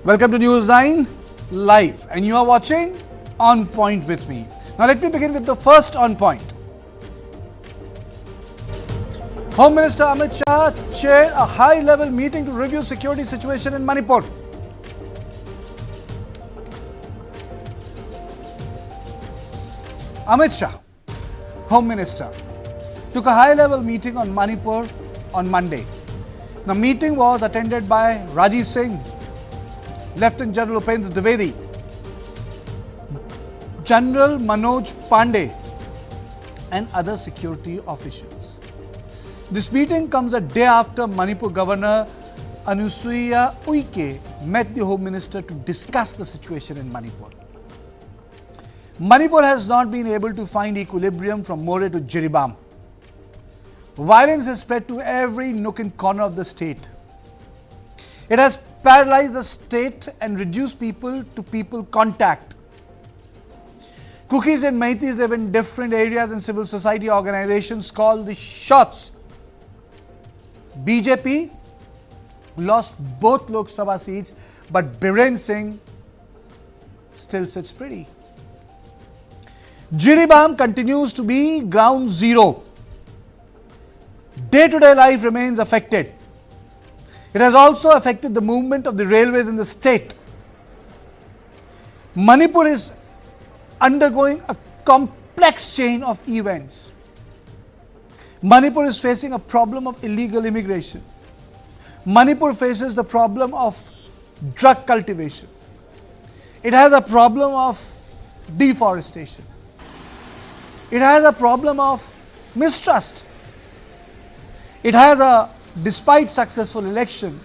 Welcome to News 9 Live, and you are watching On Point with me. Now let me begin with the first On Point. Home Minister Amit Shah chaired a high-level meeting to review security situation in Manipur. Amit Shah, Home Minister, took a high-level meeting on Manipur on Monday. The meeting was attended by Rajiv Singh, Lieutenant General Upendra Dwivedi, General Manoj Pandey, and other security officials. This meeting comes a day after Manipur Governor Anusuya Uike met the Home Minister to discuss the situation in Manipur. Manipur has not been able to find equilibrium from More to Jiribam. Violence has spread to every nook and corner of the state. It has paralyzed the state and reduced people-to-people contact. Kukis and Maitis live in different areas, and civil society organizations call the shots. BJP lost both Lok Sabha seats, but Biren Singh still sits pretty. Jiribam continues to be ground zero. Day-to-day life remains affected. It has also affected the movement of the railways in the state. Manipur is undergoing a complex chain of events. Manipur is facing a problem of illegal immigration. Manipur faces the problem of drug cultivation. It has a problem of deforestation. It has a problem of mistrust. It has a, despite successful election,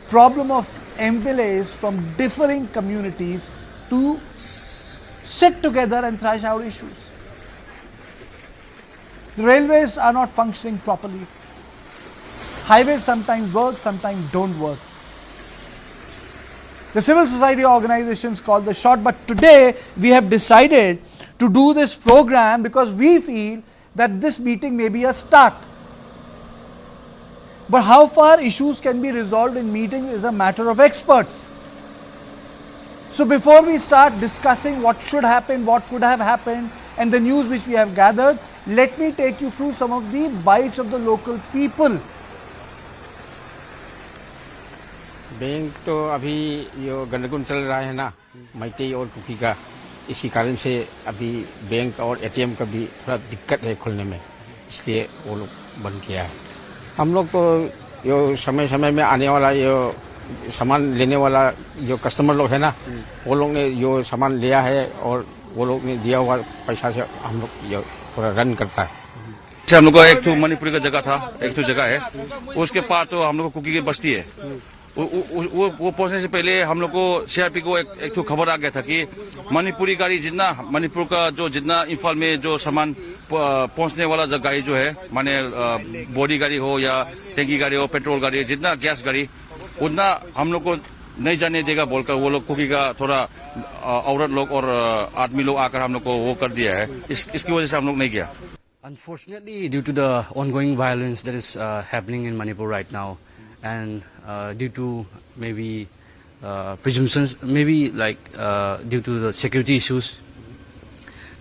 problem of MLAs from differing communities to sit together and thrash out issues. The railways are not functioning properly. Highways sometimes work, sometimes don't work. The civil society organizations call the shot, but today we have decided to do this program because we feel that this meeting may be a start. But how far issues can be resolved in meeting is a matter of experts. So before we start discussing what should happen, what could have happened, and the news which we have gathered, let me take you through some of the bites of the local people. Bank तो अभी यो गंदगुन चल रहा है ना मैती और cookie का, इसी कारण से अभी बैंक और एटीएम का भी थोड़ा दिक्कत है खुलने में, इसलिए वो लोग बंद किया है. हम लोग तो यो समय समय में आने वाला यो सामान लेने वाला जो कस्टमर लोग है ना, वो लोग ने यो सामान लिया है और वो लोग ने दिया हुआ पैसा से हम लोग यो थोड़ा रन करता है. हम लोग को एक तो मणिपुरी का जगह था, एक तो जगह है, उसके पार तो हम लोग को कुकी की बस्ती है. वो पहुंचने से पहले हम लोग को सीआरपी को एक तो खबर आ गया था कि मणिपुरी गाड़ी जितना मणिपुर का जो जितना इम्फाल में जो सामान पहुंचने वाला गाड़ी जो है, माने बॉडी गाड़ी हो या टैंकी गाड़ी हो, पेट्रोल गाड़ी, जितना गैस गाड़ी, उतना हम लोग को नहीं जाने देगा बोलकर वो लोग कुकी का थोड़ा औरत लोग और आदमी लोग आकर हम लोग को वो कर दिया है. इसकी वजह से हम लोग नहीं गया. Unfortunately, due to the ongoing violence that is happening in Manipur right now, and due to maybe presumptions, maybe like due to the security issues,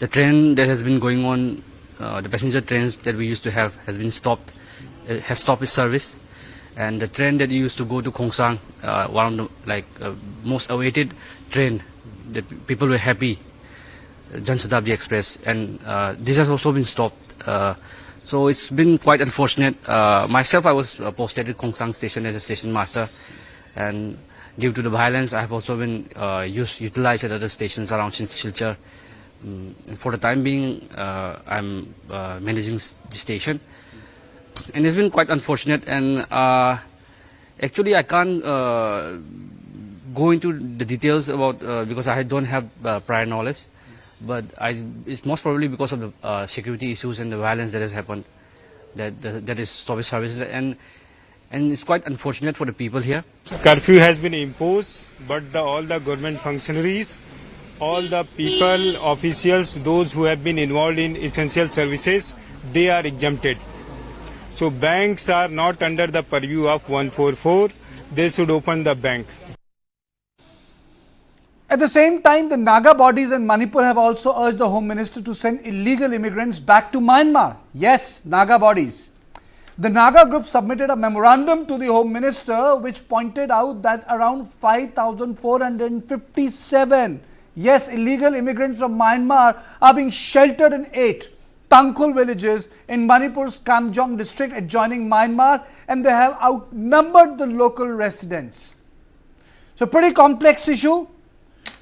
the train that has been going on, the passenger trains that we used to have has been stopped, has stopped its service, and the train that used to go to Khongsang, one of the most awaited train that people were happy, Jan Shatabdi Express, and this has also been stopped. So it's been quite unfortunate. Myself, I was posted at Khongsang station as a station master, and due to the violence, I have also been utilized at other stations around Silchar. For the time being, I'm managing the station, and it's been quite unfortunate. And actually, I can't go into the details about because I don't have prior knowledge. But it's most probably because of the security issues and the violence that has happened that is stopped services, and it's quite unfortunate for the people here. Curfew has been imposed, but all the government functionaries, all the people, officials, those who have been involved in essential services, they are exempted. So banks are not under the purview of 144. They should open the bank. At the same time, the Naga bodies in Manipur have also urged the Home Minister to send illegal immigrants back to Myanmar. Yes, Naga bodies. The Naga group submitted a memorandum to the Home Minister which pointed out that around 5,457, yes, illegal immigrants from Myanmar are being sheltered in 8 Tangkhul villages in Manipur's Kamjong district adjoining Myanmar, and they have outnumbered the local residents. So pretty complex issue.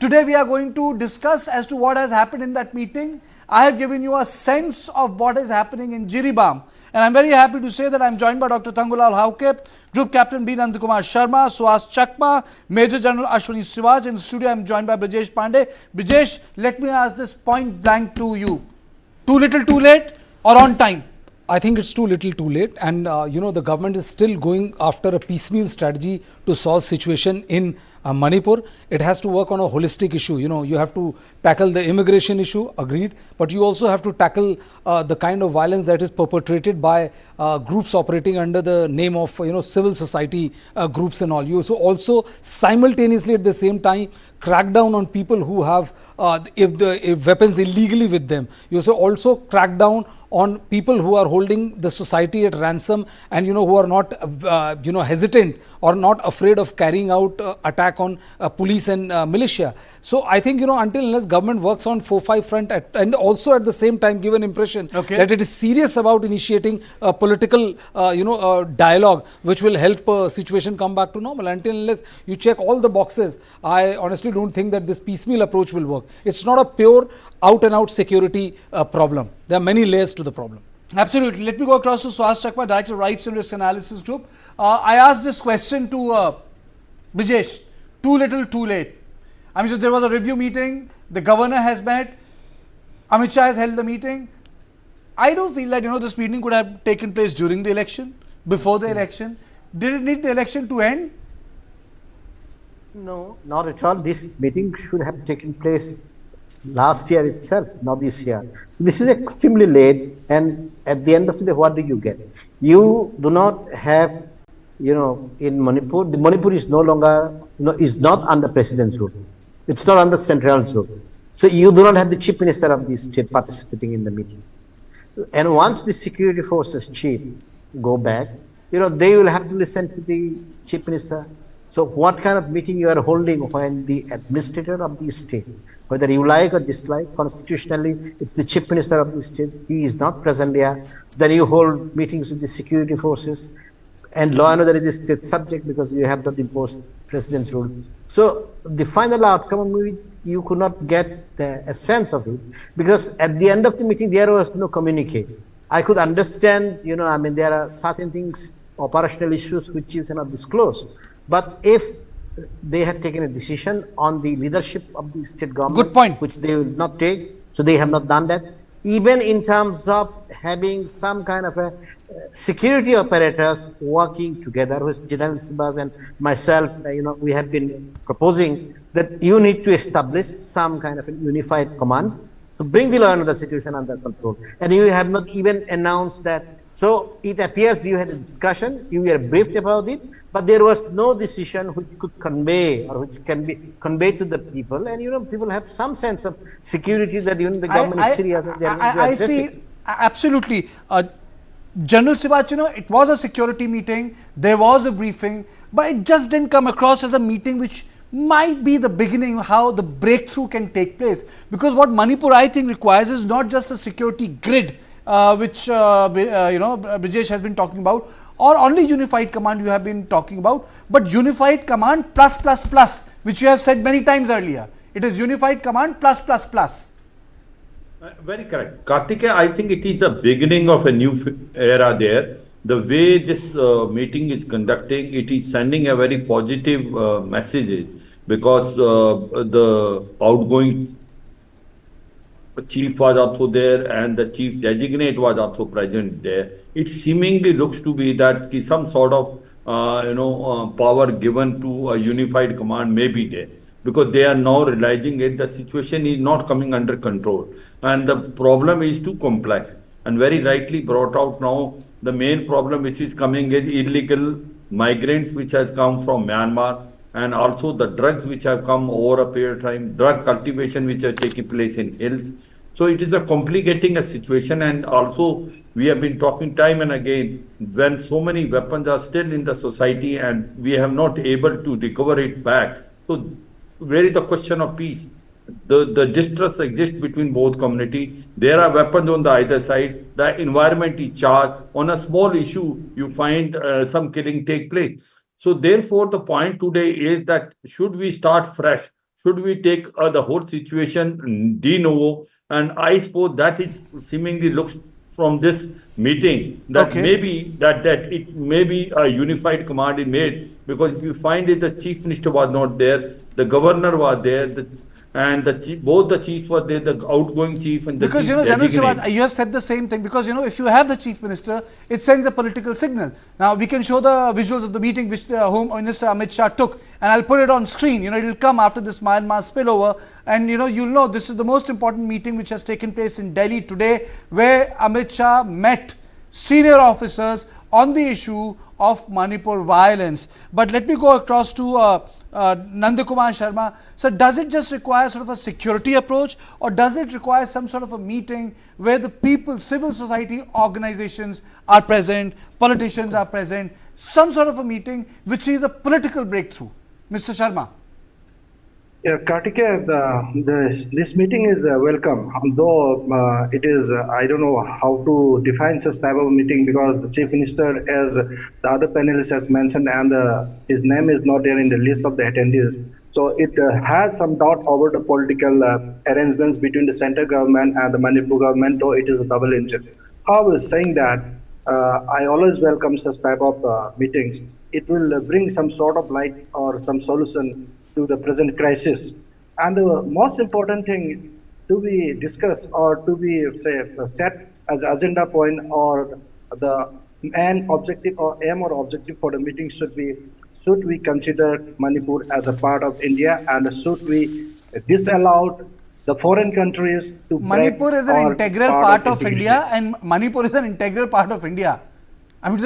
Today we are going to discuss as to what has happened in that meeting. I have given you a sense of what is happening in Jiribam, and I'm very happy to say that I'm joined by Dr. Thangulal Hauke, Group Captain B. Nandakumar Sharma, Suhas Chakma, Major General Ashwini Sivaj. In the studio I'm joined by Brijesh Pandey. Brijesh, let me ask this point blank to you. Too little too late or on time? I think it's too little too late, and the government is still going after a piecemeal strategy to solve situation in Manipur. It has to work on a holistic issue. You have to tackle the immigration issue, agreed, but you also have to tackle the kind of violence that is perpetrated by groups operating under the name of civil society groups and all. You also simultaneously at the same time crack down on people who have if weapons illegally with them. You also crack down on people who are holding the society at ransom, and who are not hesitant or not afraid of carrying out attack on police and militia. So I think until unless government works on 4-5 front and also at the same time give an impression that it is serious about initiating a political dialogue which will help situation come back to normal. Until unless you check all the boxes, I honestly don't think that this piecemeal approach will work. It's not a pure out and out security problem. There are many layers to the problem. Absolutely. Let me go across to Suhas Chakma, Director of Rights and Risk Analysis Group. I asked this question to Brijesh. Too little, too late. I mean, so there was a review meeting. The governor has met. Amit Shah has held the meeting. I do feel that this meeting could have taken place during the election, before the election. Did it need the election to end? No, not at all. This meeting should have taken place last year itself, not this year. So this is extremely late, and at the end of the day, what do you get? You do not have, in Manipur, the Manipur is no longer, is not under president's rule. It's not under central's rule. So you do not have the chief minister of the state participating in the meeting. And once the security forces chief go back, they will have to listen to the chief minister. So what kind of meeting you are holding when the administrator of the state, whether you like or dislike, constitutionally, it's the chief minister of the state, he is not present there. Then you hold meetings with the security forces, and law and order is a state subject because you have not imposed president's rule. So the final outcome, you could not get a sense of it, because at the end of the meeting, there was no communique. I could understand, there are certain things, operational issues which you cannot disclose. But if they had taken a decision on the leadership of the state government, good point, which they will not take, so they have not done that. Even in terms of having some kind of a security apparatus working together, which General Sibas and myself, we have been proposing that you need to establish some kind of a unified command to bring the law and order situation under control. And you have not even announced that. So it appears you had a discussion, you were briefed about it, but there was no decision which could convey or which can be conveyed to the people. And people have some sense of security that the government is serious and they are going to address it. Absolutely. General Sivach, it was a security meeting, there was a briefing, but it just didn't come across as a meeting which might be the beginning of how the breakthrough can take place. Because what Manipur, I think, requires is not just a security grid, which Brijesh has been talking about, or only unified command you have been talking about, but unified command plus plus plus, which you have said many times earlier. It is unified command plus plus plus. Very correct. Kartikeya, I think it is the beginning of a new era there. The way this meeting is conducting, it is sending a very positive message, because the outgoing chief was also there and the chief designate was also present there. It seemingly looks to be that some sort of power given to a unified command may be there, because they are now realizing that the situation is not coming under control and the problem is too complex. And very rightly brought out now, the main problem which is coming is illegal migrants which has come from Myanmar, and also the drugs which have come over a period of time, drug cultivation which are taking place in hills. So it is a complicating a situation, and also we have been talking time and again, when so many weapons are still in the society and we have not able to recover it back. So where is the question of peace? The distrust exists between both community. There are weapons on the either side. The environment is charged. On a small issue, you find some killing take place. So therefore, the point today is that should we start fresh? Should we take the whole situation de novo? And I suppose that is seemingly looks from this meeting that Okay. maybe that it may be a unified command is made, because if you find it, the chief minister was not there, the governor was there, and both the chiefs were there, the outgoing chief and the Because, chief General designate. Shiva, you have said the same thing, because, if you have the chief minister, it sends a political signal. Now, we can show the visuals of the meeting which the Home Minister Amit Shah took, and I'll put it on screen. It will come after this Myanmar spillover, and, you'll know this is the most important meeting which has taken place in Delhi today, where Amit Shah met senior officers on the issue of Manipur violence. But let me go across to Nandakumar Sharma. So does it just require sort of a security approach, or does it require some sort of a meeting where the people, civil society organizations are present, politicians are present, some sort of a meeting which is a political breakthrough? Mr. Sharma. Yeah, Kartikeya, this meeting is welcome, though it is, I don't know how to define such type of meeting, because the Chief Minister, as the other panelists has mentioned, and his name is not there in the list of the attendees. So it has some doubt over the political arrangements between the central government and the Manipur government, though it is a double engine. However, saying that, I always welcome such type of meetings. It will bring some sort of light or some solution to the present crisis. And the most important thing to be discussed or to be set as agenda point, or the main objective or aim or objective for the meeting should we consider Manipur as a part of India, and should we disallow the foreign countries to Manipur is an integral part of India, and Manipur is an integral part of India. I mean,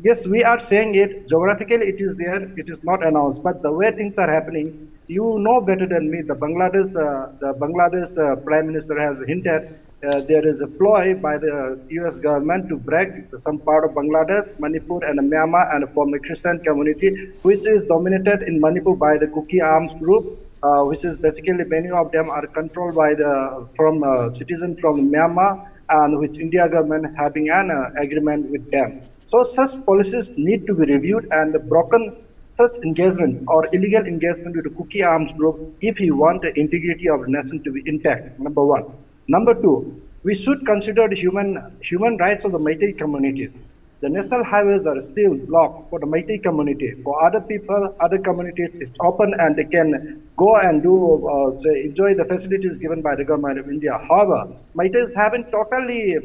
yes, we are saying it. Geographically, it is there. It is not announced. But the way things are happening, you know better than me. The Bangladesh Prime Minister has hinted there is a ploy by the U.S. government to break some part of Bangladesh, Manipur, and Myanmar, and form a Christian community, which is dominated in Manipur by the Kuki arms group, which is basically many of them are controlled by citizens from Myanmar, and which India government having an agreement with them. So such policies need to be reviewed, and broken such engagement or illegal engagement with the Kuki arms group if you want the integrity of the nation to be intact, number one. Number two, we should consider the human rights of the Meitei communities. The national highways are still blocked for the Meitei community. For other people, other communities, it's open and they can go and enjoy the facilities given by the government of India. However, Meiteis haven't totally,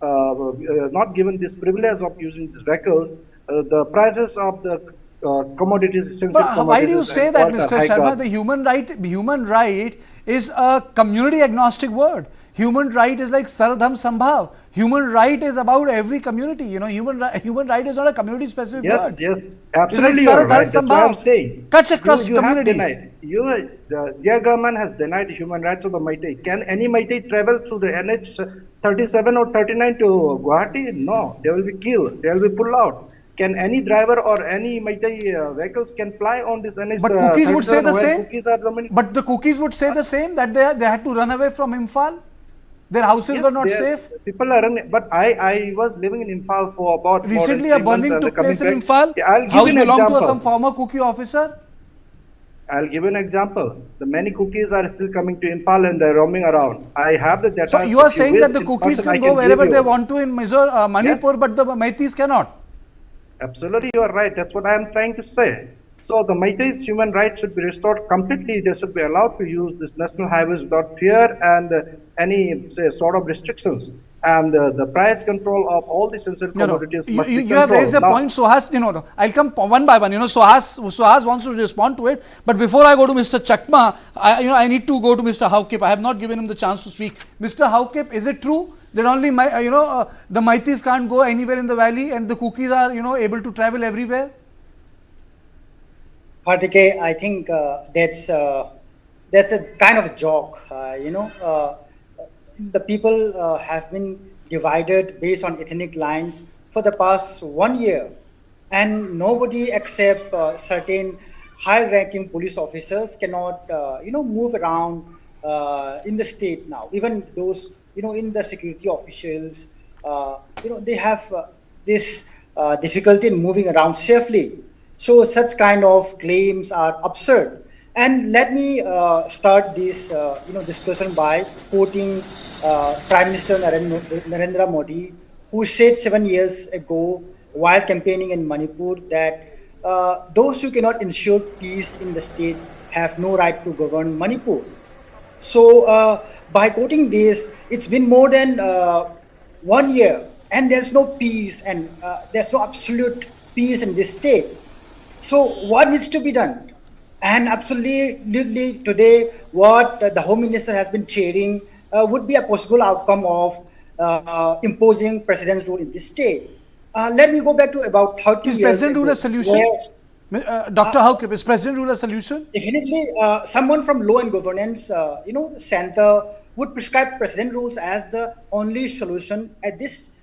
not given this privilege of using these vehicles. The prices of the commodities. But why do you say that, Mr. Sharma? The human right is a community agnostic word. Human right is like Sardham Sambhav. Human right is about every community. Human right is not a community specific word. Yes, absolutely. It's like right. That's what I'm saying. Cuts across communities. Their government has denied human rights of the Meitei. Can any Meitei travel through the NH 37 or 39 to Guwahati? No, they will be killed. They will be pulled out. Can any driver or any Meitei vehicles can fly on this NH? But cookies would say the same. But the cookies would say the same, that they had to run away from Imphal. Their houses were not safe. People are running. But I was living in Imphal for about recently a burning took place in Imphal. House belonged to some former cookie officer. I'll give you an example. The many cookies are still coming to Imphal and they're roaming around. I have the data. So you are saying that the cookies can go wherever they want to in Manipur, but the Meiteis cannot? Absolutely, you are right. That's what I am trying to say. So the Meiteis' human rights should be restored completely. They should be allowed to use this national highways without fear and any sort of restrictions. And the price control of all these essential commodities must be controlled. You have raised a point, Suhas. I'll come one by one. Suhas wants to respond to it. But before I go to Mr. Chakma, I need to go to Mr. Haukip. I have not given him the chance to speak. Mr. Haukip, is it true that only the Meiteis can't go anywhere in the valley and the cookies are able to travel everywhere? Kartike, I think that's a kind of a joke. The people have been divided based on ethnic lines for the past 1 year, and nobody except certain high-ranking police officers cannot, move around in the state now. Even those, in the security officials, they have this difficulty in moving around safely. So such kind of claims are absurd. And let me start this discussion by quoting Prime Minister Narendra Modi, who said 7 years ago while campaigning in Manipur that those who cannot ensure peace in the state have no right to govern Manipur. So by quoting this, it's been more than 1 year, and there's no peace, and there's no absolute peace in this state. So what needs to be done? And absolutely today, what the Home Minister has been chairing would be a possible outcome of imposing president's rule in this state. Let me go back to about 30 Is years President rule ago, a solution? Dr. Haukip, is President rule a solution? definitely, someone from law and governance, center would prescribe president rules as the only solution at this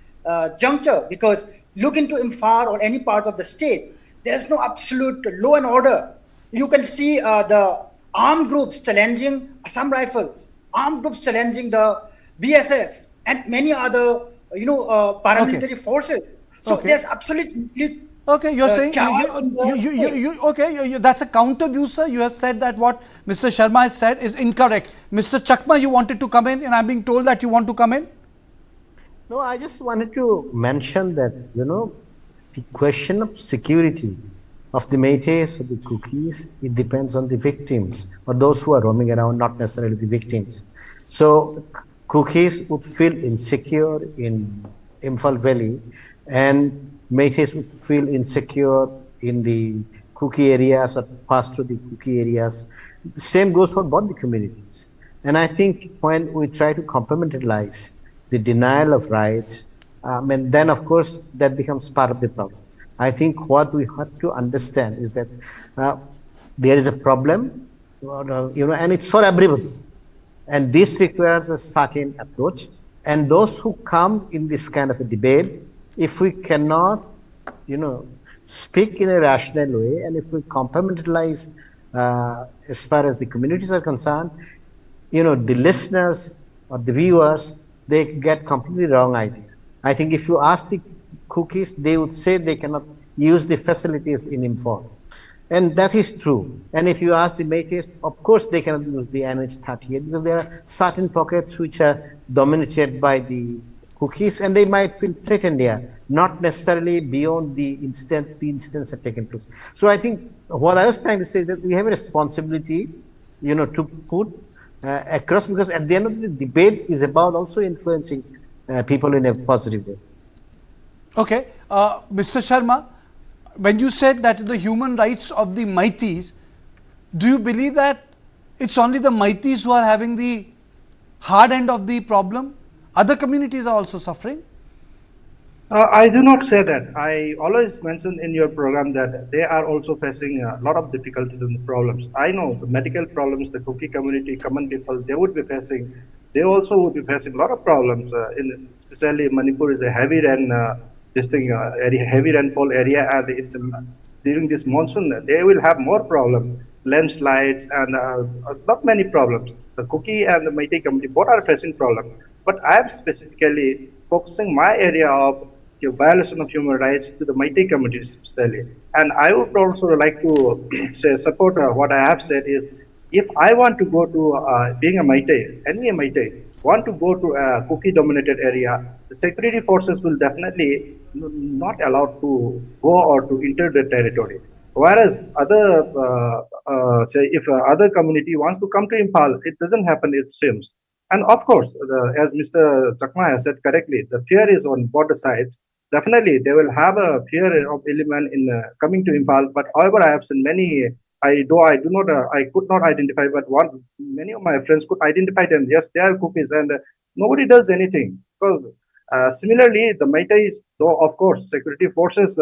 juncture. Because look into Imphal or any part of the state, there's no absolute law and order. You can see the armed groups challenging Assam Rifles, armed groups challenging the BSF, and many other, paramilitary forces. So Okay. there's absolutely Okay, you're saying chaos in the state. okay. That's a counter view, sir. You have said that what Mr. Sharma has said is incorrect. Mr. Chakma, you wanted to come in, and I'm being told that you want to come in. No, I just wanted to mention that, the question of security of the Métis or the Cookies, it depends on the victims or those who are roaming around, not necessarily the victims. So Cookies would feel insecure in Imphal Valley, and Métis would feel insecure in the Kuki areas or pass through the Kuki areas. The same goes for both the communities. And I think when we try to compartmentalize the denial of rights, and then of course that becomes part of the problem. I think what we have to understand is that there is a problem, and it's for everybody. And this requires a certain approach. And those who come in this kind of a debate, if we cannot, speak in a rational way, and if we compartmentalize as far as the communities are concerned, the listeners or the viewers, they get completely wrong idea. I think if you ask the Cookies, they would say they cannot use the facilities in Imphal. And that is true. And if you ask the Métis, of course they cannot use the NH38 because there are certain pockets which are dominated by the Cookies, and they might feel threatened there, not necessarily beyond the incidents have taken place. So I think what I was trying to say is that we have a responsibility, to put across, because at the end of the debate is about also influencing people in a positive way. Okay, Mr. Sharma, when you said that the human rights of the Métis, do you believe that it's only the Métis who are having the hard end of the problem? Other communities are also suffering? I do not say that. I always mention in your program that they are also facing a lot of difficulties and problems. I know the medical problems, the Kuki community, common people, they would be facing. They also would be facing a lot of problems. Especially Manipur is a heavy heavy rainfall area, and during this monsoon, they will have more problems, landslides, and not many problems. The Kuki and the Métis community both are facing problems. But I am specifically focusing my area of violation of human rights to the Métis communities especially. And I would also like to support what I have said is, if I want to go to being a Métis, any Métis, want to go to a Kuki dominated area, the security forces will definitely not allow to go or to enter the territory. Whereas if other community wants to come to Imphal, it doesn't happen, it seems. And of course, as Mr. Chakma has said correctly, the fear is on both the sides. Definitely, they will have a fear of element in coming to Imphal. But however, I have seen many. I could not identify, but many of my friends could identify them. Yes, they are Cookies, and nobody does anything. Because similarly, the Métis, though of course security forces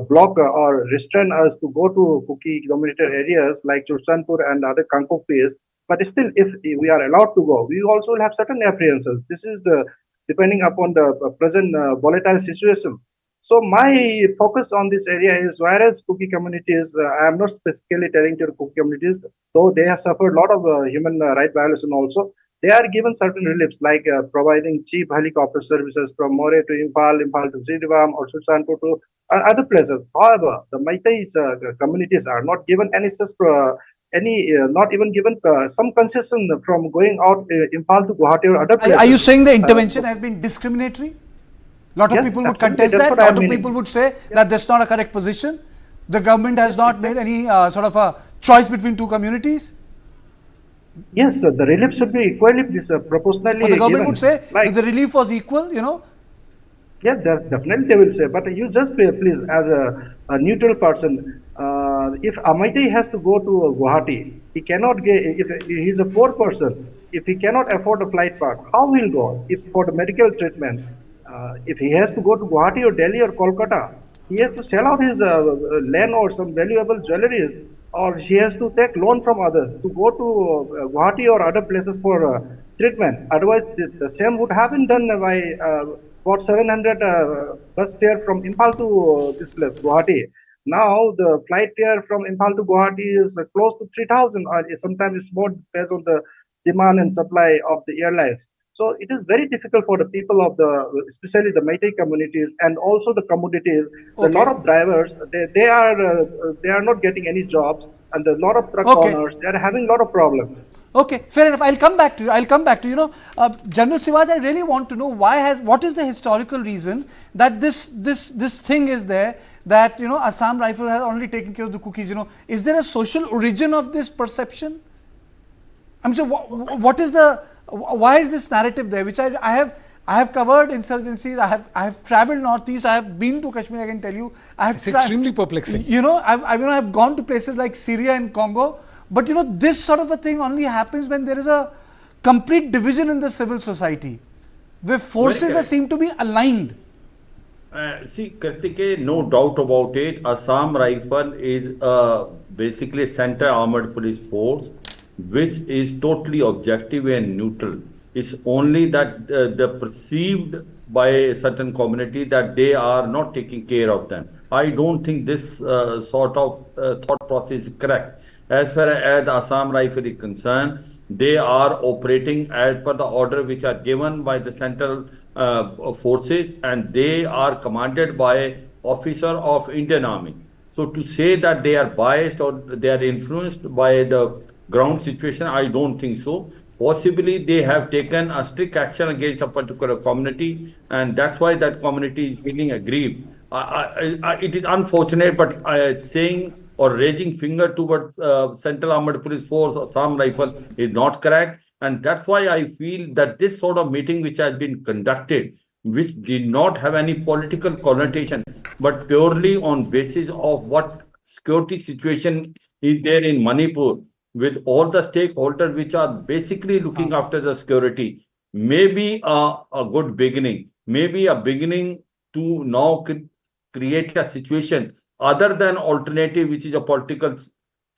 block or restrain us to go to Kuki dominated areas like Churchanpur and other Kankopis. But still, if we are allowed to go, we also will have certain apprehensions. This is the depending upon the present volatile situation. So my focus on this area is whereas Kuki communities, I am not specifically telling to the Kuki communities, though they have suffered a lot of human right violation also. They are given certain reliefs like providing cheap helicopter services from More to Impal, Impal to Zidwam or Susanpur to other places. However, the Meitei communities are not given any such not even given some concession from going out Impal to Guwahati or other places. Are you saying the intervention has been discriminatory? A lot of people would contest that. A lot of people would say that that's not a correct position. The government has not made any sort of a choice between two communities. Yes, the relief should be equally proportionally. But the government given. would say that the relief was equal, you know. Yes, definitely they will say. But you just please, as a neutral person, if Amaiti has to go to Guwahati, he cannot get. If he is a poor person, if he cannot afford a flight pass, how will he go? If for the medical treatment, if he has to go to Guwahati or Delhi or Kolkata, he has to sell out his land or some valuable jewelries, or he has to take loan from others to go to Guwahati or other places for treatment. Otherwise, the same would have been done by about 700 bus fare from Impal to this place, Guwahati. Now the flight fare from Impal to Guwahati is close to 3,000, or sometimes it's more based on the demand and supply of the airlines. So it is very difficult for the people of especially the Meitei communities and also the commodities. Okay. A lot of drivers, they are not getting any jobs, and a lot of truck owners, they are having a lot of problems. Okay, fair enough. I'll come back to you. General Sivaj, I really want to know what is the historical reason that this thing is there, that Assam Rifle has only taken care of the cookies. Is there a social origin of this perception? I'm saying, what is why is this narrative there? Which I have covered insurgencies. I have traveled northeast. I have been to Kashmir. I can tell you. It's extremely perplexing. I've gone to places like Syria and Congo. But this sort of a thing only happens when there is a complete division in the civil society, where forces that seem to be aligned. See, Kartike, no doubt about it. Assam Rifle is basically a center armored police force, which is totally objective and neutral. It's only that the perceived by a certain community that they are not taking care of them. I don't think this sort of thought process is correct. As far as Assam Rifle is concerned, they are operating as per the order which are given by the central forces, and they are commanded by officer of Indian Army. So to say that they are biased or they are influenced by the ground situation, I don't think so. Possibly they have taken a strict action against a particular community, and that's why that community is feeling aggrieved. It is unfortunate, but saying or raising finger toward Central Armored Police Force or Assam Rifle is not correct. And that's why I feel that this sort of meeting which has been conducted, which did not have any political connotation, but purely on basis of what security situation is there in Manipur, with all the stakeholders which are basically looking after the security, maybe a good beginning, maybe a beginning to now create a situation other than alternative, which is a political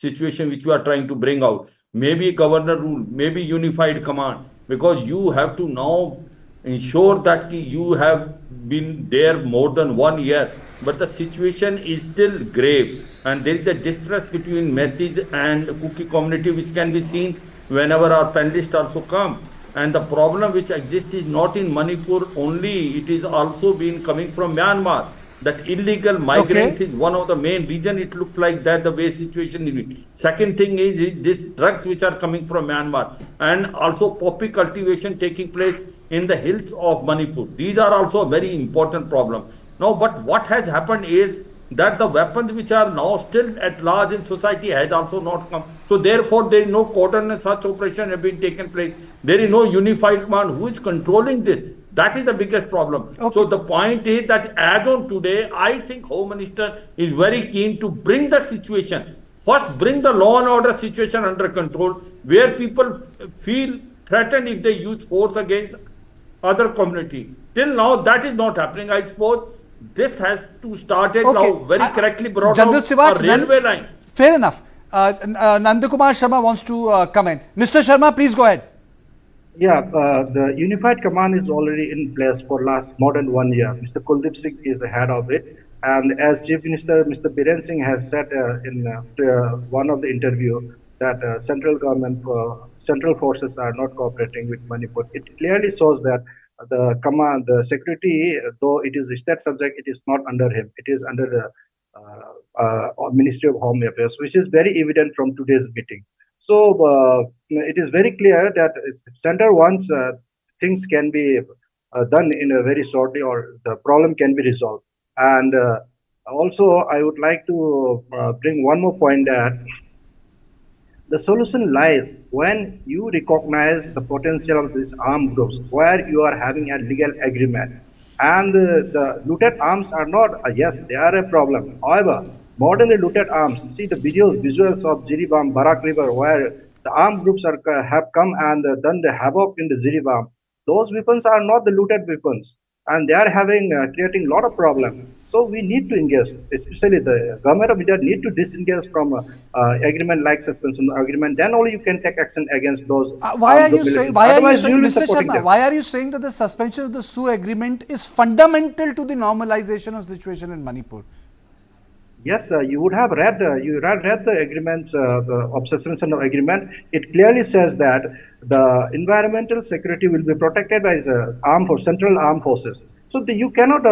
situation which we are trying to bring out. Maybe governor rule, maybe unified command, because you have to now ensure that you have been there more than 1 year, but the situation is still grave, and there is a distress between Metis and Kuki community which can be seen whenever our panelists also come. And the problem which exists is not in Manipur only, it is also been coming from Myanmar. That illegal migrants is one of the main reasons it looks like that the way situation is. Second thing is these drugs which are coming from Myanmar, and also poppy cultivation taking place in the hills of Manipur. These are also a very important problem. Now, but what has happened is that the weapons which are now still at large in society has also not come. So therefore, there is no coordinated such operation have been taken place. There is no unified command who is controlling this. That is the biggest problem. So the point is that as on today, I think Home Minister is very keen to bring the situation. First, bring the law and order situation under control, where people feel threatened if they use force against other community. Till now, that is not happening. I suppose This has to start it Okay. now. Very correctly brought General out Sivaj, a railway line. Fair enough. Nandakumar Sharma wants to come in. Mr. Sharma, please go ahead. Yeah, the unified command is already in place for more than 1 year. Mr. Kuldeep Singh is the head of it. And as Chief Minister, Mr. Biren Singh has said in one of the interview that central government, central forces are not cooperating with Manipur. It clearly shows that the command, the security, though it is a state subject, it is not under him. It is under the Ministry of Home Affairs, which is very evident from today's meeting. So it is very clear that center wants things can be done in a very shortly, or the problem can be resolved. And also, I would like to bring one more point that the solution lies when you recognize the potential of these armed groups, where you are having a legal agreement. And the looted arms are not, yes, they are a problem. However, more than the looted arms, see the visuals of Jiribam, Barak River, where the armed groups have come and done the havoc in the Jiribam. Those weapons are not the looted weapons, and they are creating a lot of problems. So we need to engage, especially the government of India need to disengage from agreement like suspension agreement. Then only you can take action against those. Why are you saying, Mr. Sharma, them. why are you saying that the suspension of the Sioux agreement is fundamental to the normalization of situation in Manipur? Yes, you would have read the agreements, of suspension of agreement. It clearly says that the environmental security will be protected by the central armed forces. So you cannot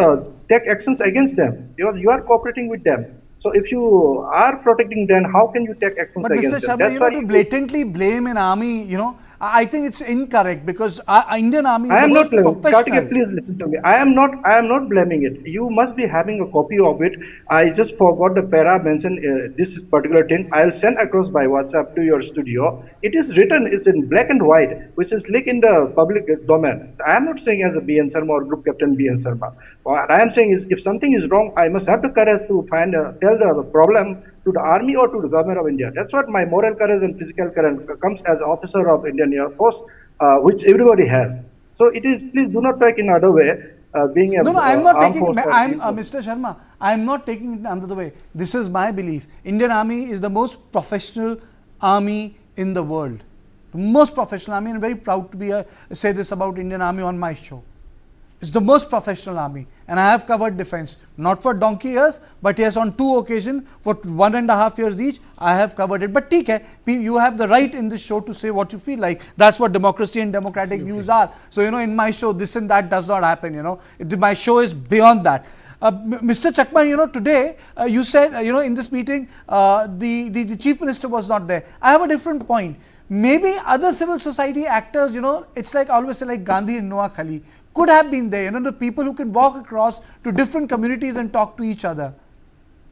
take actions against them because you are cooperating with them. So if you are protecting them, how can you take actions against Mr. them? Sharma, you know, to blatantly blame an army, you know, I think it's incorrect because Indian army is I am not professional. Kartikeya, please listen to me. I am not blaming it. You must be having a copy of it. I just forgot the para mention this particular thing. I'll send across by WhatsApp to your studio. It is written, it's in black and white, which is leaked in the public domain. I am not saying as a BN Sharma or Group Captain BN Sharma. What I am saying is, if something is wrong, I must have the courage to tell the problem to the army or to the government of India. That's what my moral courage and physical courage comes as officer of Indian Air Force, which everybody has. So it is, please do not take in another way, being a No, I'm not taking, Mr. Sharma, I'm not taking it another way. This is my belief. Indian army is the most professional army in the world. The most professional army, and I'm very proud to say this about Indian army on my show. It's the most professional army, and I have covered defense, not for donkey years, but yes, on 2 occasions, for 1.5 years each, I have covered it. But you have the right in this show to say what you feel like. That's what democracy and democratic views are. So, you know, in my show, this and that does not happen, you know. My show is beyond that. Mr. Chakman, you know, today, you said, you know, in this meeting, the Chief Minister was not there. I have a different point. Maybe other civil society actors, you know, it's like, I always say, like Gandhi and Noah Khali, could have been there, you know, the people who can walk across to different communities and talk to each other.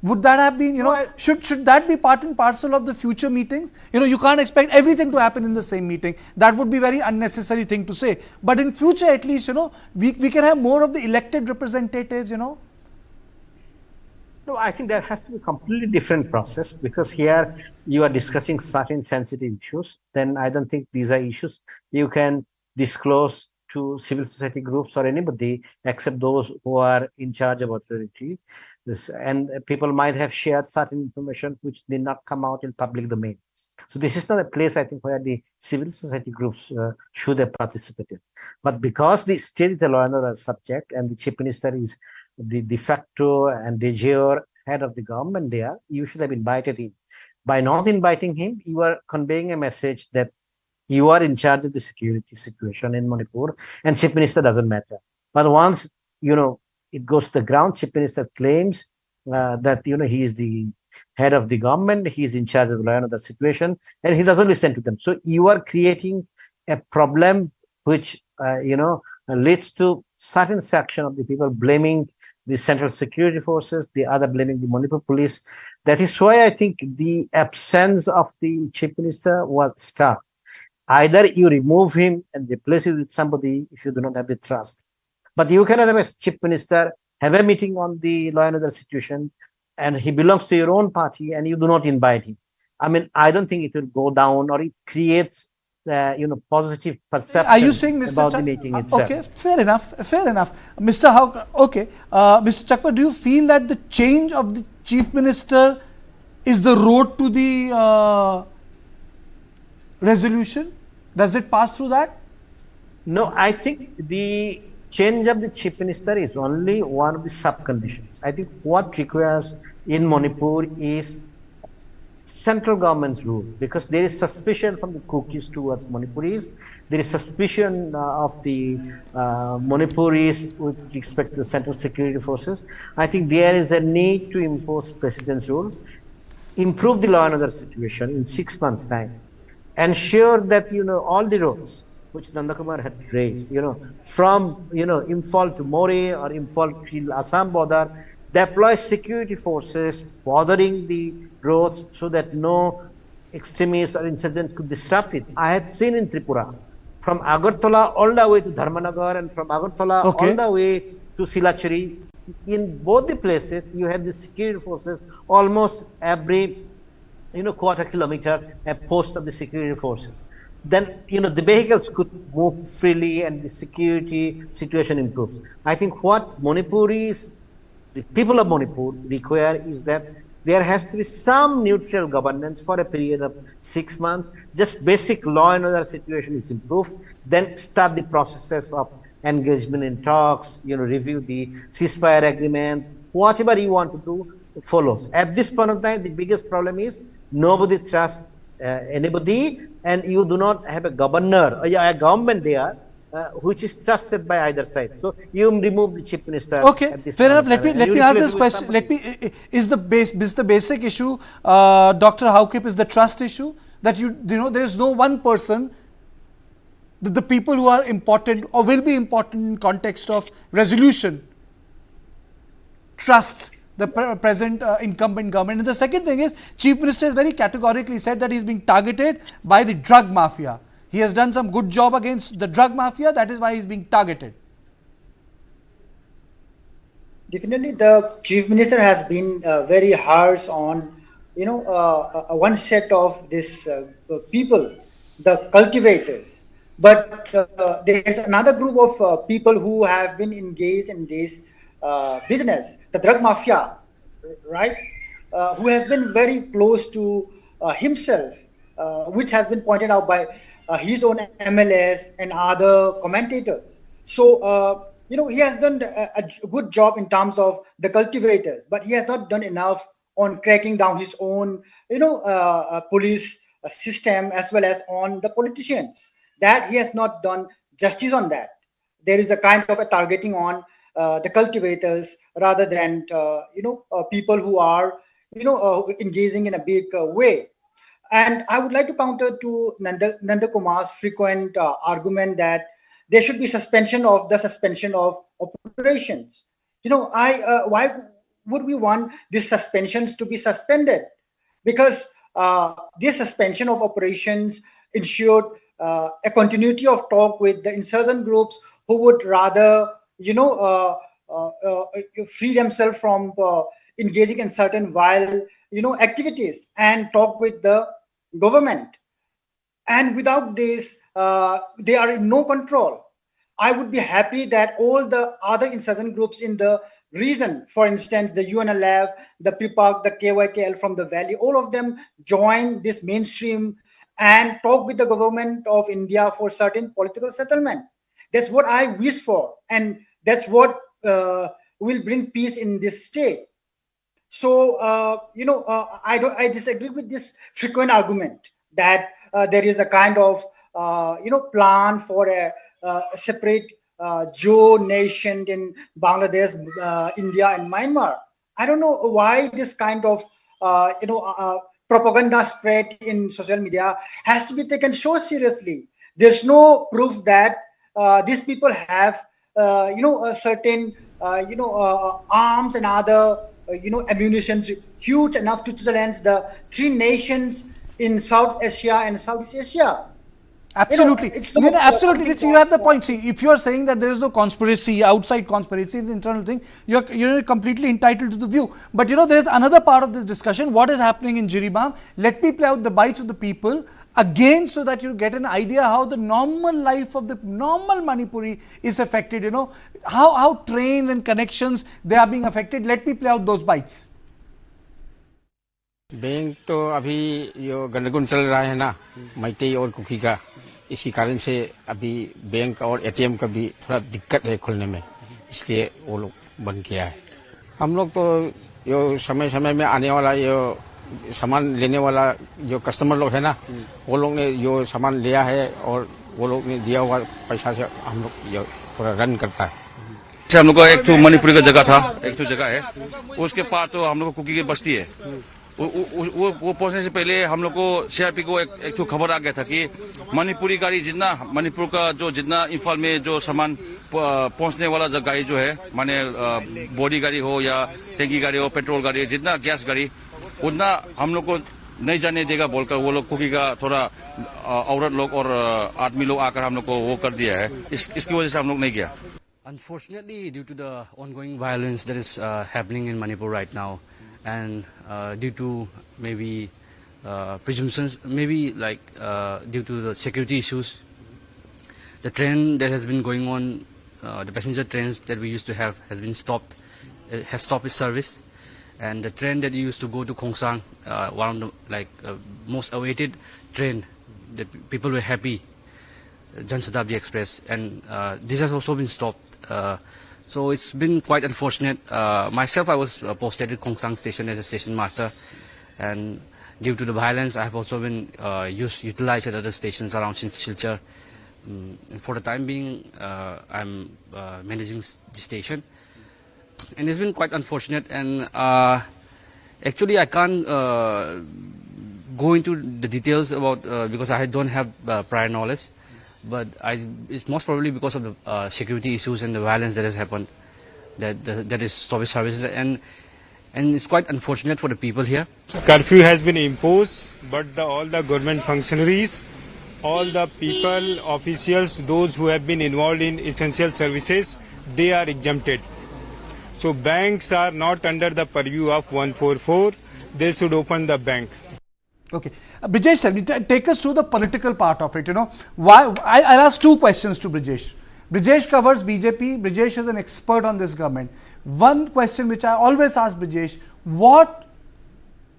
Would that have been, you know, should that be part and parcel of the future meetings? You know, you can't expect everything to happen in the same meeting. That would be very unnecessary thing to say. But in future, at least, you know, we can have more of the elected representatives, you know. No, I think there has to be a completely different process, because here you are discussing certain sensitive issues. Then I don't think these are issues you can disclose to civil society groups or anybody except those who are in charge of authority. And people might have shared certain information which did not come out in public domain. So this is not a place, I think, where the civil society groups should have participated. But because the state is a law and order subject and the Chief Minister is the de facto and de jure head of the government there, you should have invited him. By not inviting him, you are conveying a message that you are in charge of the security situation in Manipur, and Chief Minister doesn't matter. But once, you know, it goes to the ground, Chief Minister claims that, you know, he is the head of the government, he is in charge of the situation, and he doesn't listen to them. So you are creating a problem which, you know, leads to certain section of the people blaming the central security forces, the other blaming the Manipur police. That is why I think the absence of the Chief Minister was stark. Either you remove him and replace it with somebody if you do not have the trust. But you cannot have a Chief Minister have a meeting on the law and order situation, and he belongs to your own party and you do not invite him. I mean, I don't think it will go down, or it creates positive perception Are you saying, Mr. about the Chak- meeting itself. Okay, fair enough, fair enough. Mr. Okay, Mr. Chakma, do you feel that the change of the Chief Minister is the road to the resolution? Does it pass through that? No, I think the change of the Chief Minister is only one of the sub-conditions. I think what requires in Manipur is central government's rule, because there is suspicion from the cookies towards Manipuris. There is suspicion of the Manipuris with respect to the central security forces. I think there is a need to impose president's rule, improve the law and order situation in 6 months' time, ensure that all the roads which Nandakumar had raised, from Imphal to More or Imphal to Assam border, deploy security forces bothering the roads so that no extremists or insurgents could disrupt it. I had seen in Tripura, from Agartala all the way to Dharmanagar and from Agartala all the way to Silachari. In both the places, you had the security forces almost every quarter kilometer, a post of the security forces. Then the vehicles could move freely and the security situation improves. I think what Manipuris, the people of Manipur require is that there has to be some neutral governance for a period of 6 months. Just basic law and order situation is improved. Then start the processes of engagement in talks, review the ceasefire agreements, whatever you want to do follows. At this point of time, the biggest problem is nobody trusts anybody, and you do not have a governor or a government there which is trusted by either side. So you remove the Chief Minister. Okay, at this fair point enough. Let me ask this question. Is the basic issue, Dr. Haukip, is the trust issue that there is no one person, the people who are important or will be important in context of resolution trust the present incumbent government. And the second thing is, Chief Minister has very categorically said that he is being targeted by the drug mafia. He has done some good job against the drug mafia, that is why he is being targeted. Definitely, the Chief Minister has been very harsh on, one set of this people, the cultivators. But there is another group of people who have been engaged in this business, the drug mafia, right? Who has been very close to himself, which has been pointed out by his own MLS and other commentators. So, he has done a good job in terms of the cultivators, but he has not done enough on cracking down his own, police system as well as on the politicians. That he has not done justice on that. There is a kind of a targeting on the cultivators rather than, people who are, engaging in a big way. And I would like to counter to Nanda Kumar's frequent argument that there should be suspension of operations. Why would we want these suspensions to be suspended? Because this suspension of operations ensured a continuity of talk with the insurgent groups who would rather, free themselves from engaging in certain vile, activities and talk with the government. And without this, they are in no control. I would be happy that all the other insurgent groups in the region, for instance, the UNLF, the PRIPAC, the KYKL from the valley, all of them join this mainstream and talk with the government of India for certain political settlement. That's what I wish for, and that's what will bring peace in this state. So, I disagree with this frequent argument that there is a kind of, plan for a separate Joe nation in Bangladesh, India, and Myanmar. I don't know why this kind of, propaganda spread in social media has to be taken so seriously. There's no proof that these people have, a certain, arms and other, ammunitions huge enough to challenge the three nations in South Asia and Southeast Asia. Absolutely. it's I mean, not absolutely. something You have the point. See, if you are saying that there is no conspiracy, outside conspiracy, the internal thing, you're completely entitled to the view. But there is another part of this discussion. What is happening in Jiribam? Let me play out the bites of the people again, so that you get an idea how the normal life of the normal Manipuri is affected. How trains and connections they are being affected. Let me play out those bites. Bank तो अभी यो गंदरगोल चल रहा है ना, मैती और cookie का, इसी कारण से अभी बैंक और एटीएम का भी थोड़ा दिक्कत है खुलने में, इसलिए वो लोग बंद किया है। हम लोग तो यो समय समय में आने वाला यो सामान लेने वाला जो कस्टमर लोग है ना, वो लोग ने जो सामान लिया है और वो लोग ने दिया हुआ पैसा से हम लोग यो थोड़ा रन करता है। हम लोग का एक तो मणिपुरी का जगह था, एक तो जगह है, उसके पार तो हम लोग को कुकी की बस्ती है। वो पहुंचने से पहले हम लोग को सीआरपी को एक तो खबर आ गया था कि मणिपुरी गाड़ी जितना मणिपुर का जो जितना इम्फाल में जो सामान पहुंचने वाला जो गाड़ी जो है, माने बॉडी गाड़ी हो या टैंकी गाड़ी हो, पेट्रोल गाड़ी, जितना गैस गाड़ी, उतना हम लोग को नहीं जाने देगा बोलकर वो लोग कुकी का थोड़ा औरत लोग और आदमी लोग आकर हम लोग को वो कर दिया है। इसकी वजह से हम लोग नहीं गया। Unfortunately, due to the ongoing violence that is happening in Manipur right now, and due to maybe presumptions, maybe like due to the security issues, the train that has been going on, the passenger trains that we used to have has been stopped, has stopped its service, and the train that used to go to Khongsang, one of the most awaited train that people were happy, Jan Shatabdi Express, and this has also been stopped. So it's been quite unfortunate. Myself, I was posted at Khongsang station as a station master, and due to the violence, I have also been utilized at other stations around Silchar. For the time being, I'm managing the station, and it's been quite unfortunate. And actually, I can't go into the details about because I don't have prior knowledge. But it's most probably because of the security issues and the violence that has happened that is stopped services, and it's quite unfortunate for the people here. Curfew has been imposed, but all the government functionaries, all the people, officials, those who have been involved in essential services, they are exempted. So banks are not under the purview of 144. They should open the bank. Okay. Brijesh, take us through the political part of it. Why? I'll ask two questions to Brijesh. Brijesh covers BJP. Brijesh is an expert on this government. One question which I always ask Brijesh: what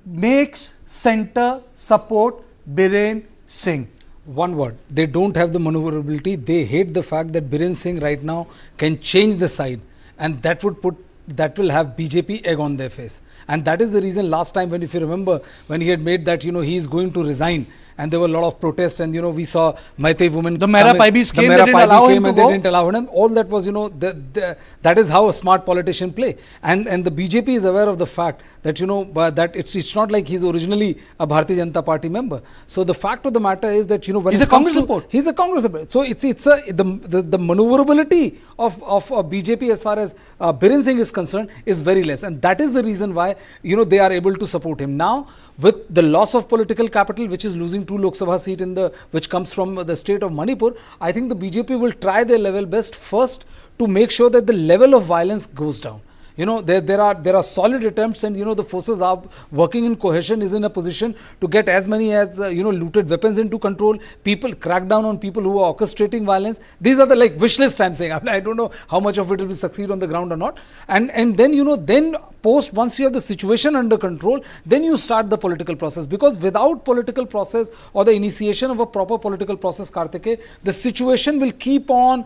makes centre support Biren Singh? One word: they don't have the maneuverability. They hate the fact that Biren Singh right now can change the side, and that will have BJP egg on their face. And that is the reason last time, when, if you remember, when he had made that, he is going to resign, and there were a lot of protests, and we saw Meitei women. The Mera Paibis came, they didn't allow him to go. They didn't allow him. All that was, that is how a smart politician play. And the BJP is aware of the fact that, that it's not like he's originally a Bharatiya Janata Party member. So the fact of the matter is that, when he's a Congress support. He's a Congress support. So the maneuverability of BJP as far as Biren Singh is concerned is very less. And that is the reason why, they are able to support him. Now, with the loss of political capital, which is losing 2 Lok Sabha seat which comes from the state of Manipur, I think the BJP will try their level best first to make sure that the level of violence goes down. There are solid attempts, and the forces are working in cohesion, is in a position to get as many as looted weapons into control. People crack down on people who are orchestrating violence. These are the wish list I'm saying. I don't know how much of it will succeed on the ground or not. And then then once you have the situation under control, then you start the political process. Because without political process or the initiation of a proper political process, Kartike, the situation will keep on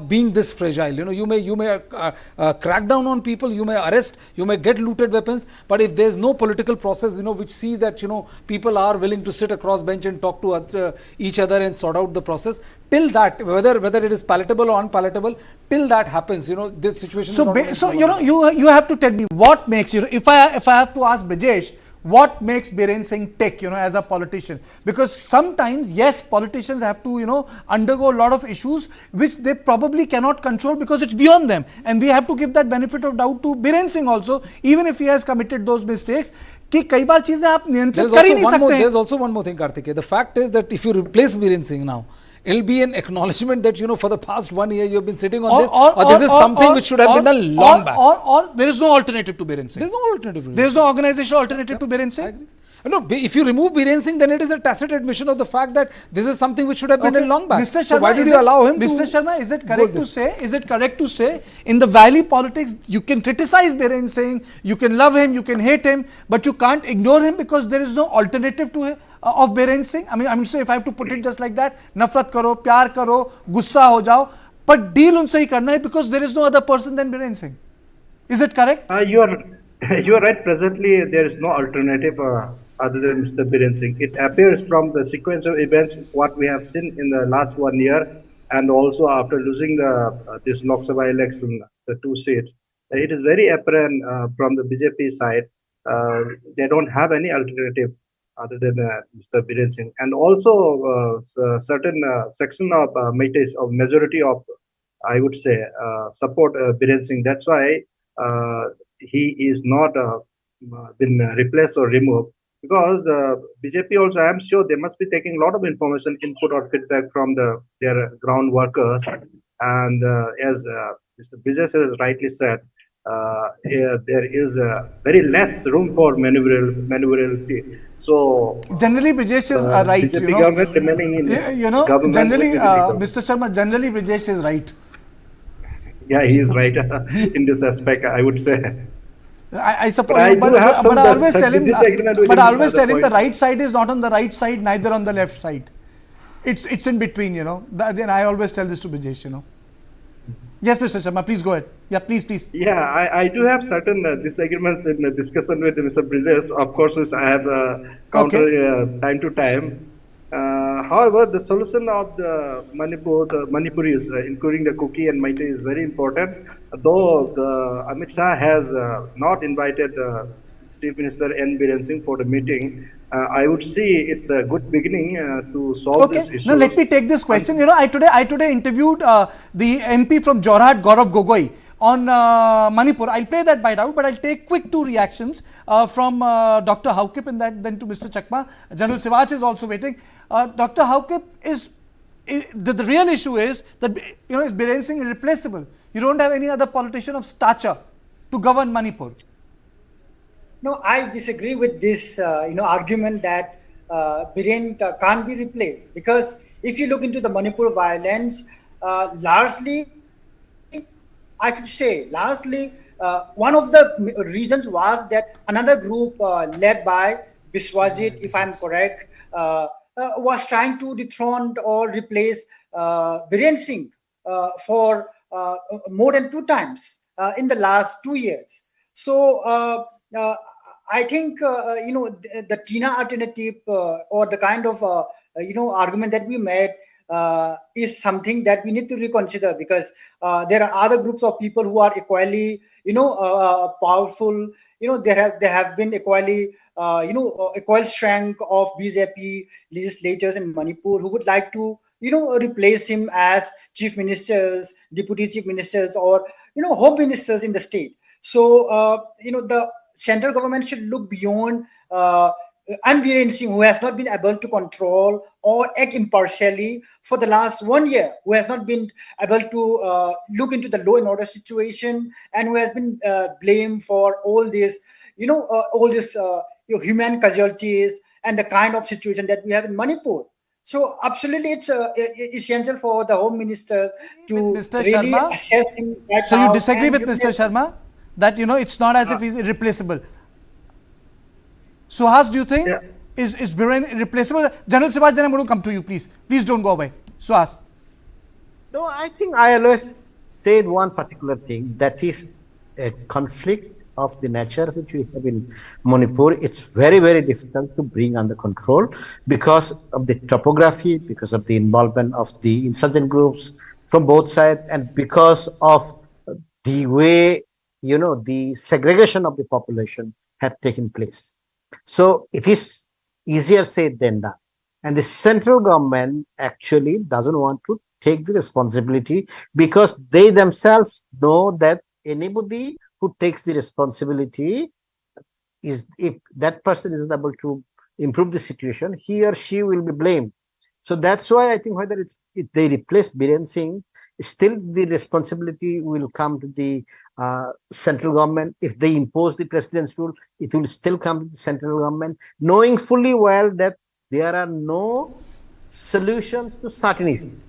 being this fragile. You may crack down on people, you may arrest, you may get looted weapons, but if there is no political process, which sees that, people are willing to sit across bench and talk to each other and sort out the process, till that, whether it is palatable or unpalatable, till that happens, this situation. So, you have to tell me what makes, if I have to ask Brijesh, what makes Biren Singh tick, as a politician? Because sometimes, yes, politicians have to, undergo a lot of issues which they probably cannot control because it's beyond them. And we have to give that benefit of doubt to Biren Singh also, even if he has committed those mistakes. There's also one more thing, Kartike. The fact is that if you replace Biren Singh now, it'll be an acknowledgement that, for the past 1 year you have been sitting on Or- this, or- or this is or- something or- which should have or- been done long back. Or there is no alternative to Biren Singh. There's no alternative. There is no organizational alternative to Biren Singh. I agree. No, if you remove Biren Singh, then it is a tacit admission of the fact that this is something which should have been Okay. done long back. Mr. Sharma, So why did is you it- allow him Mr. to Sharma, is it go correct to this? say? Is it correct to say in the valley politics you can criticize Biren Singh, you can love him, you can hate him, but you can't ignore him because there is no alternative to him, of Biren Singh? I mean, so if I have to put it just like that, nafrat karo, pyar karo, gussa ho jao, but deal unse hi karna hai because there is no other person than Biren Singh. Is it correct? You are you are right. Presently, there is no alternative other than Mr. Biren Singh. It appears from the sequence of events what we have seen in the last 1 year, and also after losing this Lok Sabha election, the 2 seats, it is very apparent from the BJP side they don't have any alternative other than Mr. Biren Singh, and also certain section of Meiteis of majority of, I would say, support Biren Singh. That's why he is not been replaced or removed, because BJP also, I am sure they must be taking a lot of information, input or feedback from their ground workers, and as Mr. Vijay has rightly said, there is very less room for maneuverability. So Generally, Brijesh is right. BJP government remaining in government Generally, with BJP Mr. Sharma, generally Brijesh is right. yeah, he is right in this aspect, I would say. I suppose, But I do but have some I always tell him, disagreement with but him I on always the tell him the point. right side is not on the right side, neither on the left side. It's in between, Then I always tell this to Brijesh, Yes, Mr. Sharma, please go ahead. Yeah, please. Yeah, I do have certain disagreements in the discussion with Mr. Brijesh. Of course, which I have counter time to time. However, the solution of the Manipuris, including the Kuki and Meitei, is very important. Though Amit Shah has not invited Chief Minister N. Biren Singh for the meeting, I would see it's a good beginning to solve this issue. Now let me take this question. I today interviewed the MP from Jorhat, Gaurav Gogoi, on Manipur. I'll play that bite out, but I'll take quick 2 reactions from Dr. Haukip and then to Mr. Chakma. General Sivach is also waiting. Dr. Haukip, the real issue is that is Biren Singh irreplaceable? You don't have any other politician of stature to govern Manipur. No, I disagree with this, argument that Biren can't be replaced, because if you look into the Manipur violence, largely, one of the reasons was that another group led by Biswajit, if I'm correct, was trying to dethrone or replace Biren Singh for more than 2 times in the last 2 years. So I think the Tina alternative or the kind of argument that we made is something that we need to reconsider, because there are other groups of people who are equally powerful. There have been equally equal strength of BJP legislators in Manipur who would like to replace him as chief ministers, deputy chief ministers, or home ministers in the state. So the central government should look beyond Biren Singh, who has not been able to control or act impartially for the last 1 year, who has not been able to look into the law and order situation, and who has been blamed for all this, human casualties and the kind of situation that we have in Manipur. So absolutely, it's essential for the Home Minister to Mr. really Sharma, assess him right so now. you disagree with Mr. replace- Sharma that it's not as if he's irreplaceable. Suhas, do you think is Biren irreplaceable? General Sivaj, then I'm going to come to you, please. Please don't go away. Suhas. No, I think I always said one particular thing, that is a conflict of the nature which we have in Manipur. It's very, very difficult to bring under control because of the topography, because of the involvement of the insurgent groups from both sides, and because of the way, the segregation of the population have taken place. So it is easier said than done. And the central government actually doesn't want to take the responsibility, because they themselves know that anybody who takes the responsibility if that person is able to improve the situation, he or she will be blamed. So that's why I think whether if they replace Biren Singh, still the responsibility will come to the central government. If they impose the president's rule, it will still come to the central government, knowing fully well that there are no solutions to certain issues.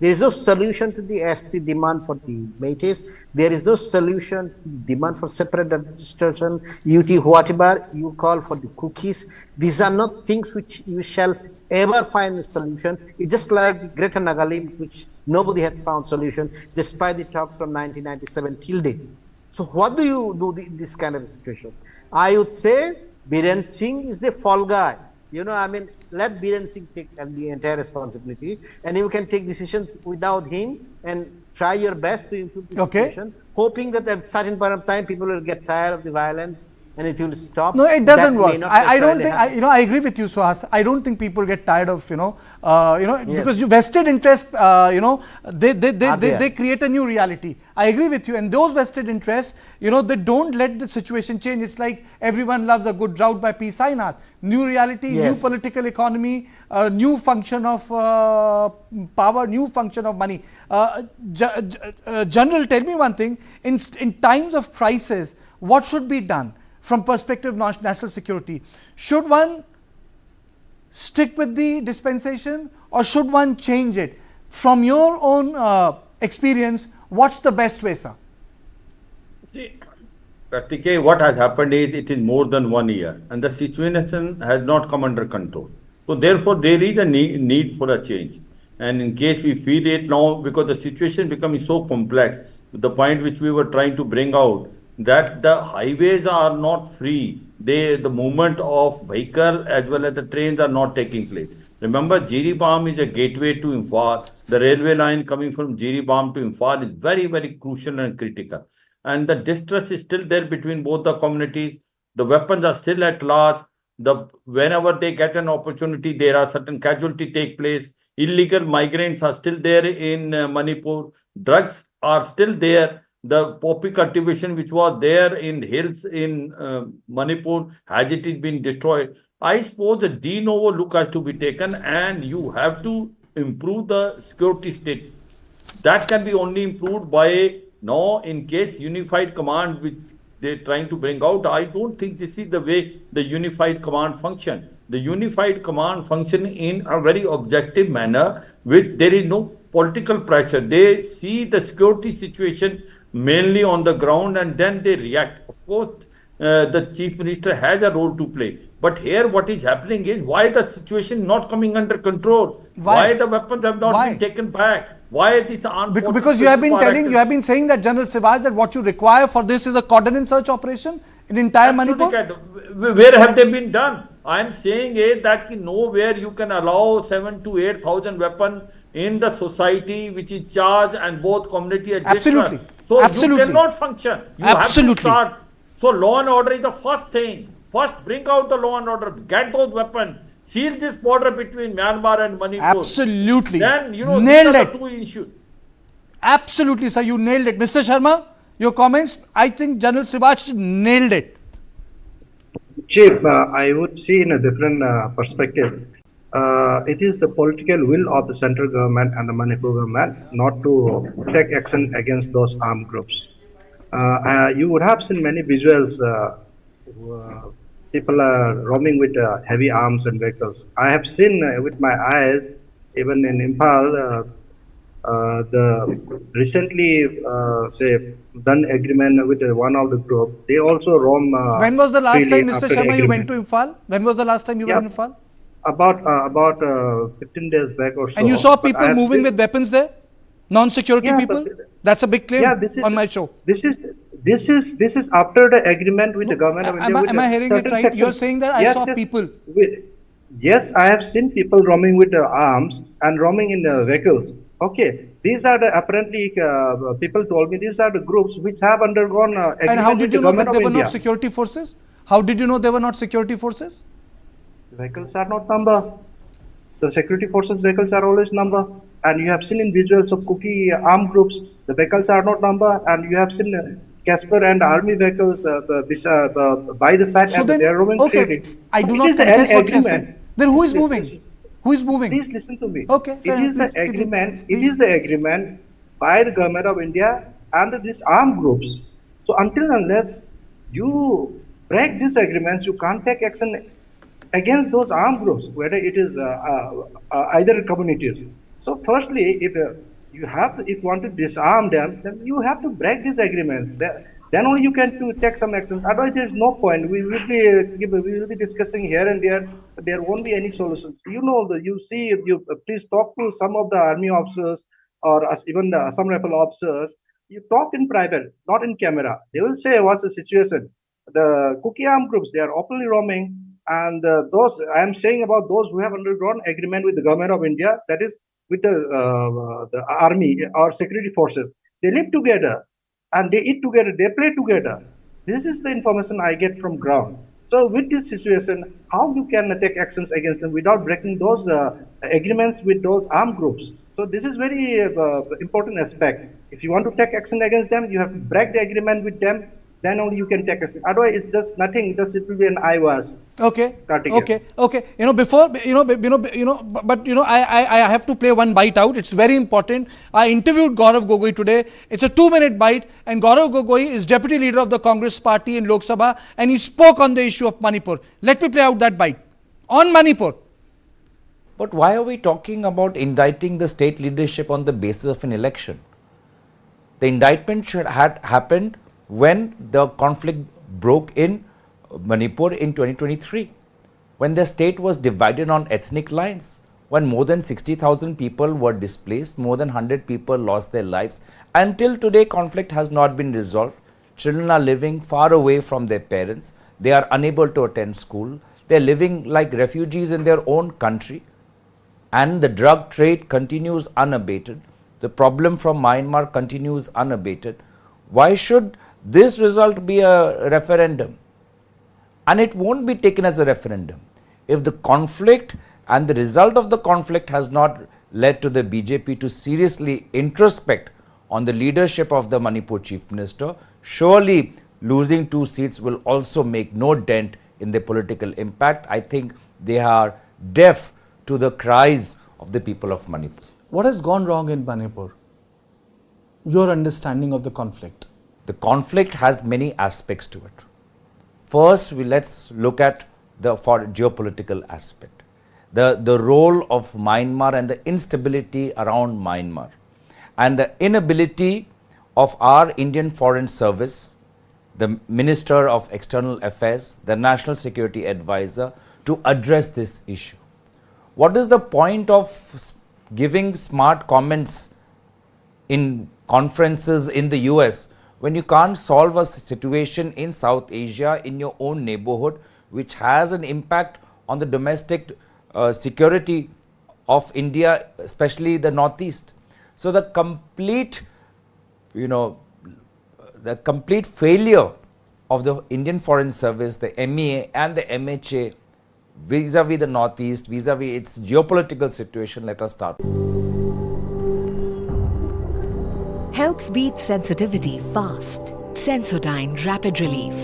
There is no solution to the ST demand for the Métis. There is no solution to the demand for separate administration, UT, whatever you call for the cookies. These are not things which you shall ever find a solution. It's just like the Greater Nagalim, which nobody had found solution, despite the talks from 1997 till date. So what do you do in this kind of situation? I would say Biren Singh is the fall guy. Let Biren Singh take the entire responsibility, and you can take decisions without him and try your best to improve the situation, hoping that at a certain point of time people will get tired of the violence and it will stop. No, it doesn't work. I don't think, I agree with you, Suhas. I don't think people get tired of, because vested interest, they create a new reality. I agree with you. And those vested interests, they don't let the situation change. It's like everyone loves a good drought by P. Sainath. New reality, new political economy, new function of power, new function of money. General, tell me one thing. In times of crisis, what should be done? From perspective of national security, should one stick with the dispensation or should one change it? From your own experience, what's the best way, sir? Kartikeya, what has happened is it is more than 1 year and the situation has not come under control. So therefore, there is a need for a change. And in case we feel it now, because the situation becoming so complex, the point which we were trying to bring out, that the highways are not free. The movement of vehicle as well as the trains are not taking place. Remember, Jiribam is a gateway to Imphal. The railway line coming from Jiribam to Imphal is very, very crucial and critical. And the distress is still there between both the communities. The weapons are still at large. Whenever they get an opportunity, there are certain casualties take place. Illegal migrants are still there in Manipur. Drugs are still there. The poppy cultivation which was there in hills in Manipur, has it been destroyed? I suppose a de novo look has to be taken and you have to improve the security state. That can be only improved by now in case unified command which they're trying to bring out. I don't think this is the way the unified command function. The unified command function in a very objective manner, which there is no political pressure. They see the security situation mainly on the ground and then they react. Of course, the chief minister has a role to play. But here what is happening is why the situation not coming under control? Why the weapons have not been taken back? Why this because you have been saying that, General Siraj, that what you require for this is a cordon search operation in entire Manipur? Where have they been done? I am saying that nowhere you can allow 7,000 to 8,000 weapons in the society which is charged and both community are absolutely. So you cannot function. You have to start. So law and order is the first thing. First, bring out the law and order. Get those weapons. Seal this border between Myanmar and Manipur. Absolutely. Then, nailed it. The two issues. Absolutely, sir. You nailed it. Mr. Sharma, your comments? I think General Siraj nailed it. Chief, I would see in a different perspective. It is the political will of the central government and the Manipur government not to take action against those armed groups. You would have seen many visuals. People are roaming with heavy arms and vehicles. I have seen with my eyes, even in Imphal, the recently done agreement with one of the group. They also roam. When was the last time, Mr. Sharma, you went to Imphal? When was the last time you were in Imphal? About 15 days back or so. And you saw people moving with weapons there? Non-security people? That's a big claim on my show. This is after the agreement with the government of India. Am I hearing it right? You're saying that I saw people. Yes, I have seen people roaming with the arms and roaming in the vehicles. Okay, these are the apparently people told me these are the groups which have undergone agreement. And how did you know that they were India. not security forces? How did you know they were not security forces? Vehicles are not number. The security forces vehicles are always number. And you have seen in visuals of Kuki armed groups, the vehicles are not number. And you have seen Casper and army vehicles by the side. So and then, they are roaming freely. I do not contest what you are saying. Then who is moving? Who is moving? Please listen to me. Okay, fair It is enough. the agreement. It is the agreement by the government of India and these armed groups. So until and unless you break these agreements, you can't take action against those armed groups, whether it is either communities. So firstly, if if you want to disarm them, then you have to break these agreements. Then only you can take some actions. Otherwise, there is no point. We will be discussing here and there. But there won't be any solutions. Please talk to some of the army officers or even some rifle officers. You talk in private, not in camera. They will say what's the situation. The cookie armed groups, they are openly roaming, and those I am saying about those who have undergone agreement with the government of India, that is with the army or security forces. They live together and they eat together, they play together. This is the information I get from ground. So with this situation, how you can take actions against them without breaking those agreements with those armed groups? So this is very important aspect. If you want to take action against them, you have to break the agreement with them. Then only you can take action. Otherwise, it's just nothing. Just it will be an eyewash. Okay. Kartikeya. Okay. I have to play one bite out. It's very important. I interviewed Gaurav Gogoi today. It's a 2-minute bite, and Gaurav Gogoi is deputy leader of the Congress party in Lok Sabha, and he spoke on the issue of Manipur. Let me play out that bite on Manipur. But why are we talking about indicting the state leadership on the basis of an election? The indictment should have happened when the conflict broke in Manipur in 2023, when the state was divided on ethnic lines, when more than 60,000 people were displaced, more than 100 people lost their lives. Until today, conflict has not been resolved. Children are living far away from their parents. They are unable to attend school. They are living like refugees in their own country. And the drug trade continues unabated. The problem from Myanmar continues unabated. Why should this result be a referendum? And it won't be taken as a referendum if the conflict and the result of the conflict has not led to the BJP to seriously introspect on the leadership of the Manipur Chief Minister. Surely losing 2 seats will also make no dent in the political impact. I think they are deaf to the cries of the people of Manipur. What has gone wrong in Manipur? Your understanding of the conflict. The conflict has many aspects to it. First, let's look at the geopolitical aspect. The role of Myanmar and the instability around Myanmar, and the inability of our Indian Foreign Service, the Minister of External Affairs, the National Security Advisor, to address this issue. What is the point of giving smart comments in conferences in the US when you can't solve a situation in South Asia, in your own neighborhood, which has an impact on the domestic security of India, especially the Northeast? So the complete, the complete failure of the Indian Foreign Service, the MEA and the MHA vis-a-vis the Northeast, vis-a-vis its geopolitical situation. Let us start. Helps beat sensitivity fast. Sensodyne Rapid Relief.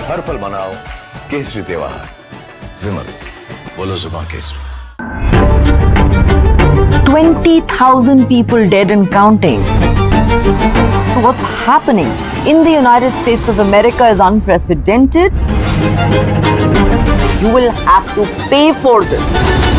हर पल मनाओ केसरी त्योहार। विमल, बोलो जुबान Kesari. 20,000 people dead and counting. What's happening in the United States of America is unprecedented. You will have to pay for this.